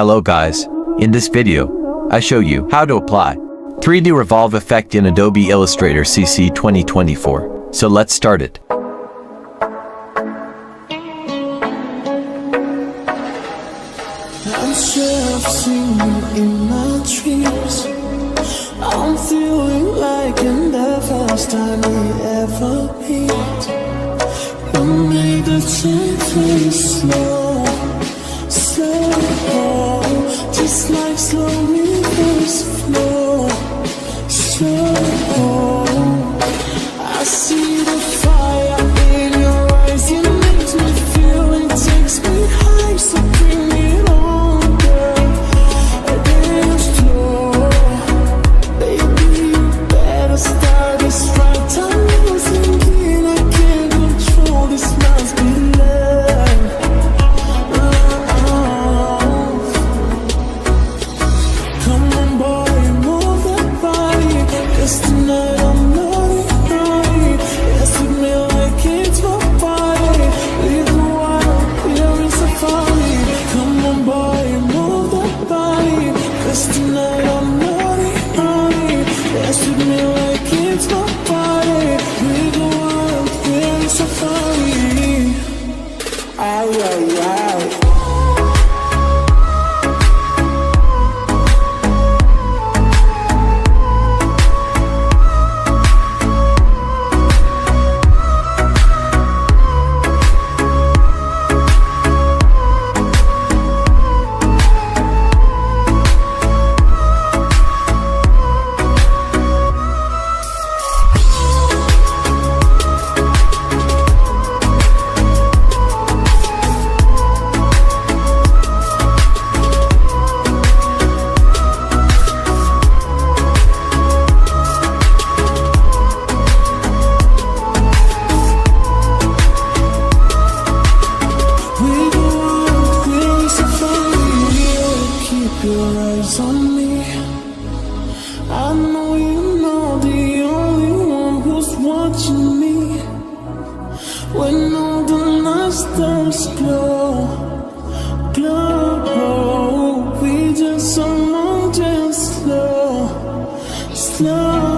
Hello guys, in this video, I show you how to apply 3D Revolve effect in Adobe Illustrator CC 2024. So let's start it. I'm sure I've seen you in my dreams. I'm feeling like in the first time we ever meet. You made the tempo slow, slow, just like slow rivers flow, slow. I see the fire in your eyes. You make me feel it takes me high, so bring it on, girl. Dance slow, baby. You better start this right. I'm losing it, I can't control this. Must be love. Come on, boy, move that body, 'cause tonight I'm naughty, naughty. Dance with me like it's my party. Leave the wild, we're in safari. Come on, boy, move that body, 'cause tonight I'm naughty, naughty. Dance with me like it's my party. Leave the wild, we're in safari. Ay, ay, ay. Your eyes on me. I know you're not the only one who's watching me. When all the night stars glow, glow, we just someone just slow, slow.